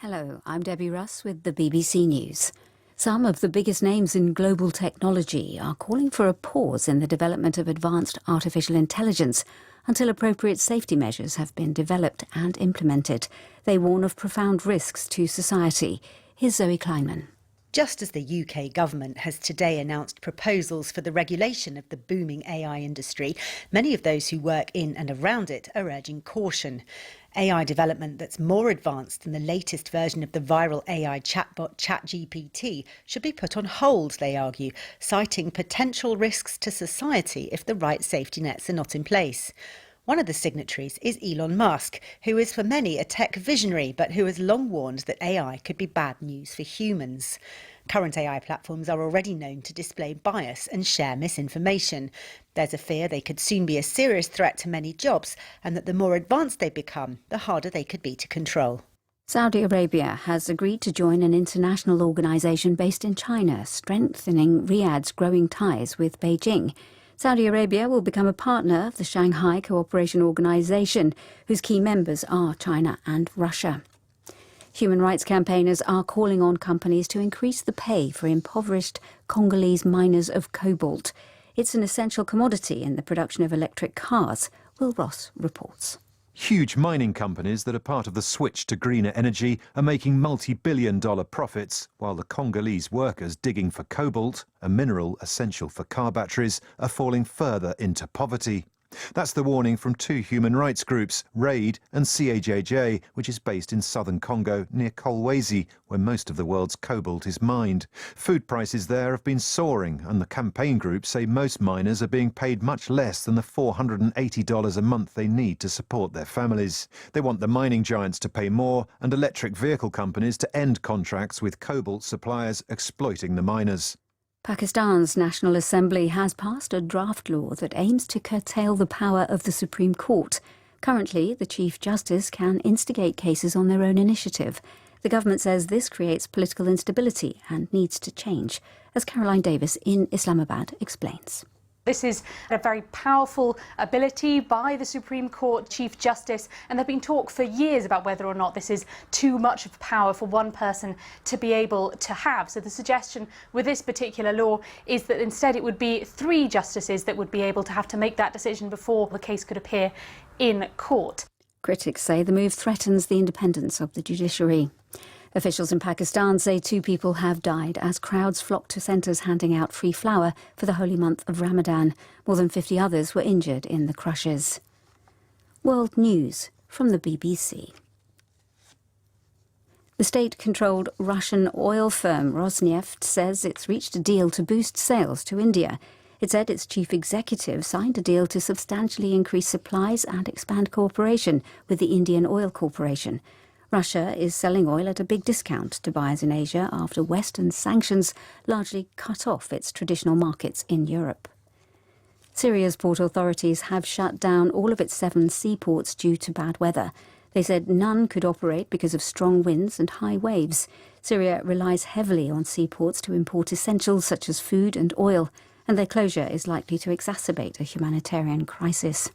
Hello, I'm Debbie Russ with the BBC News. Some of the biggest names in global technology are calling for a pause in the development of advanced artificial intelligence until appropriate safety measures have been developed and implemented. They warn of profound risks to society. Here's Zoe Kleinman. Just as the UK government has today announced proposals for the regulation of the booming AI industry, many of those who work in and around it are urging caution. AI development that's more advanced than the latest version of the viral AI chatbot ChatGPT should be put on hold, they argue, citing potential risks to society if the right safety nets are not in place. One of the signatories is Elon Musk, who is for many a tech visionary, but who has long warned that AI could be bad news for humans. Current AI platforms are already known to display bias and share misinformation. There's a fear they could soon be a serious threat to many jobs, and that the more advanced they become, the harder they could be to control. Saudi Arabia has agreed to join an international organisation based in China, strengthening Riyadh's growing ties with Beijing. Saudi Arabia will become a partner of the Shanghai Cooperation Organization, whose key members are China and Russia. Human rights campaigners are calling on companies to increase the pay for impoverished Congolese miners of cobalt. It's an essential commodity in the production of electric cars. Will Ross reports. Huge mining companies that are part of the switch to greener energy are making multi-billion-dollar profits, while the Congolese workers digging for cobalt, a mineral essential for car batteries, are falling further into poverty. That's the warning from two human rights groups, RAID and CAJJ, which is based in southern Congo near Kolwezi, where most of the world's cobalt is mined. Food prices there have been soaring, and the campaign groups say most miners are being paid much less than the $480 a month they need to support their families. They want the mining giants to pay more and electric vehicle companies to end contracts with cobalt suppliers exploiting the miners. Pakistan's National Assembly has passed a draft law that aims to curtail the power of the Supreme Court. Currently, the Chief Justice can instigate cases on their own initiative. The government says this creates political instability and needs to change, as Caroline Davis in Islamabad explains. This is a very powerful ability by the Supreme Court Chief Justice, and there have been talk for years about whether or not this is too much of power for one person to be able to have. So the suggestion with this particular law is that instead it would be 3 justices that would be able to have to make that decision before the case could appear in court. Critics say the move threatens the independence of the judiciary. Officials in Pakistan say 2 people have died as crowds flocked to centres handing out free flour for the holy month of Ramadan. More than 50 others were injured in the crushes. World News from the BBC. The state-controlled Russian oil firm Rosneft says it's reached a deal to boost sales to India. It said its chief executive signed a deal to substantially increase supplies and expand cooperation with the Indian Oil Corporation. Russia is selling oil at a big discount to buyers in Asia after Western sanctions largely cut off its traditional markets in Europe. Syria's port authorities have shut down all of its 7 seaports due to bad weather. They said none could operate because of strong winds and high waves. Syria relies heavily on seaports to import essentials such as food and oil, and their closure is likely to exacerbate a humanitarian crisis.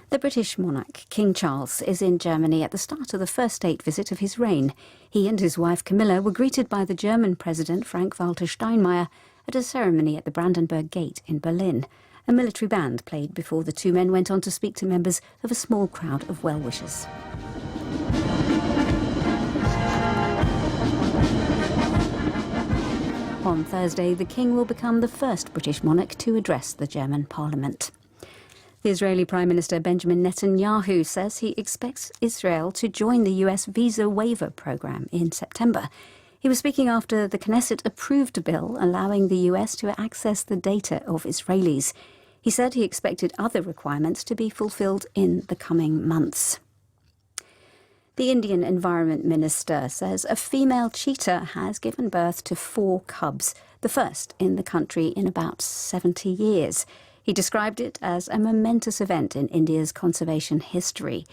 The British monarch, King Charles, is in Germany at the start of the first state visit of his reign. He and his wife Camilla were greeted by the German President Frank-Walter Steinmeier at a ceremony at the Brandenburg Gate in Berlin. A military band played before the 2 men went on to speak to members of a small crowd of well-wishers. On Thursday, the King will become the first British monarch to address the German Parliament. The Israeli Prime Minister Benjamin Netanyahu says he expects Israel to join the US visa waiver program in September. He was speaking after the Knesset approved a bill allowing the US to access the data of Israelis. He said he expected other requirements to be fulfilled in the coming months. The Indian Environment Minister says a female cheetah has given birth to 4 cubs, the first in the country in about 70 years. He described it as a momentous event in India's conservation history.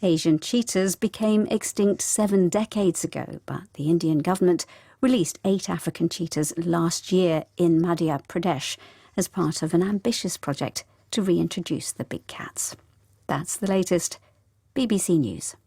Asian cheetahs became extinct 7 decades ago, but the Indian government released 8 African cheetahs last year in Madhya Pradesh as part of an ambitious project to reintroduce the big cats. That's the latest. BBC News.